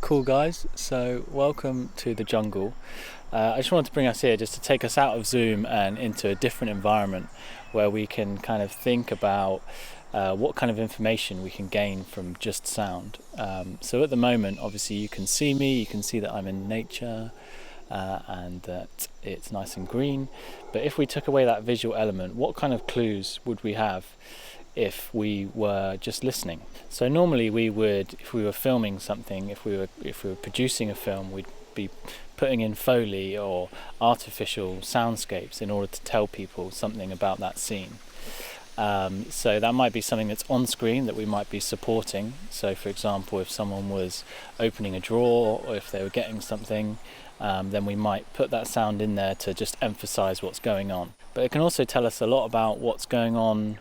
Cool guys, so welcome to the jungle. I just wanted to bring us here just to take us out of Zoom and into a different environment where we can kind of think about what kind of information we can gain from just sound. So at the moment, obviously you can see me, you can see that I'm in nature and that it's nice and green. But if we took away that visual element, what kind of clues would we have if we were just listening? So normally we would, if we were filming something, if we were producing a film, we'd be putting in Foley or artificial soundscapes in order to tell people something about that scene. So that might be something that's on screen that we might be supporting. So for example, if someone was opening a drawer or if they were getting something, then we might put that sound in there to just emphasize what's going on. But it can also tell us a lot about what's going on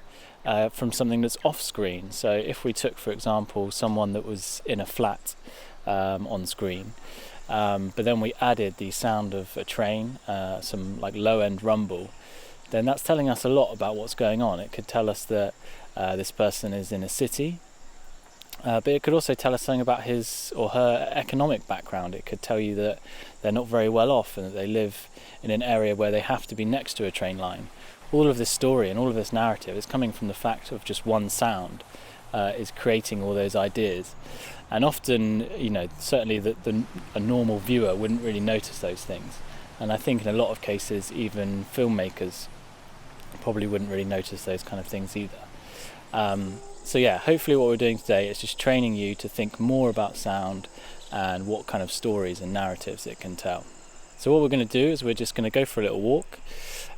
from something that's off screen. So if we took, for example, someone that was in a flat on screen, but then we added the sound of a train, some like low-end rumble, then that's telling us a lot about what's going on. It could tell us that this person is in a city, but it could also tell us something about his or her economic background. It could tell you that they're not very well off and that they live in an area where they have to be next to a train line. All of this story and all of this narrative is coming from the fact of just one sound is creating all those ideas. And often, you know, certainly a normal viewer wouldn't really notice those things. And I think in a lot of cases, even filmmakers probably wouldn't really notice those kind of things either. So yeah, hopefully what we're doing today is just training you to think more about sound and what kind of stories and narratives it can tell. So what we're going to do is we're just going to go for a little walk,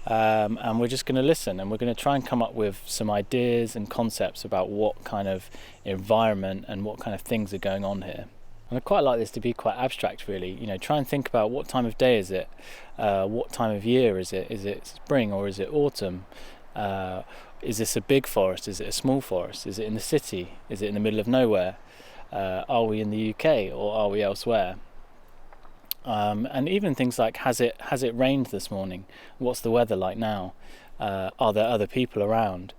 and we're just going to listen, and we're going to try and come up with some ideas and concepts about what kind of environment and what kind of things are going on here. And I quite like this to be quite abstract, really. You know, try and think about what time of day is it, what time of year is it? Is it spring or is it autumn? Is this a big forest? Is it a small forest? Is it in the city? Is it in the middle of nowhere? Are we in the UK or are we elsewhere? And even things like, has it rained this morning? What's the weather like now? Are there other people around?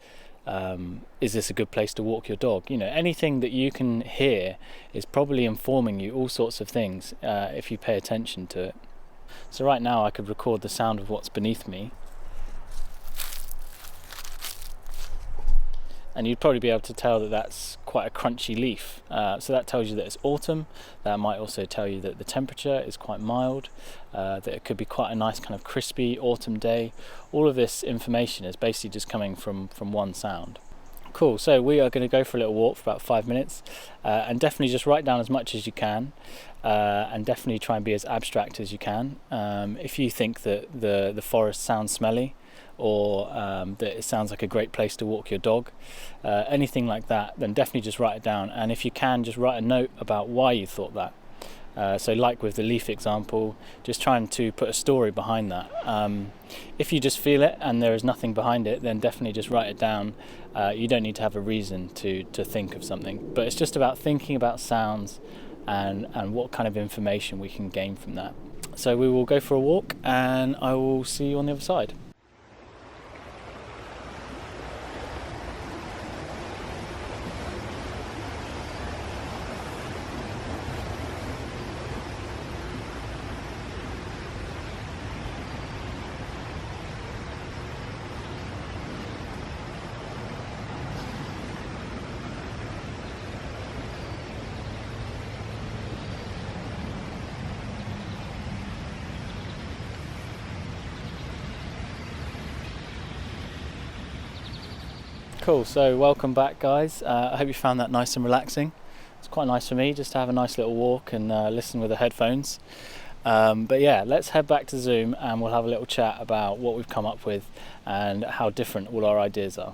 Is this a good place to walk your dog? You know, anything that you can hear is probably informing you all sorts of things if you pay attention to it. So right now I could record the sound of what's beneath me, and you'd probably be able to tell that that's quite a crunchy leaf. So that tells you that it's autumn. That might also tell you that the temperature is quite mild, that it could be quite a nice kind of crispy autumn day. All of this information is basically just coming from one sound. Cool, so we are going to go for a little walk for about 5 minutes, and definitely just write down as much as you can, and definitely try and be as abstract as you can. If you think that the forest sounds smelly, or that it sounds like a great place to walk your dog, anything like that, then definitely just write it down. And if you can, just write a note about why you thought that. So like with the leaf example, just trying to put a story behind that. If you just feel it and there is nothing behind it, then definitely just write it down. You don't need to have a reason to think of something, but it's just about thinking about sounds and what kind of information we can gain from that. So we will go for a walk and I will see you on the other side. Cool, so welcome back guys. I hope you found that nice and relaxing. It's quite nice for me just to have a nice little walk and listen with the headphones. But yeah, let's head back to Zoom and we'll have a little chat about what we've come up with and how different all our ideas are.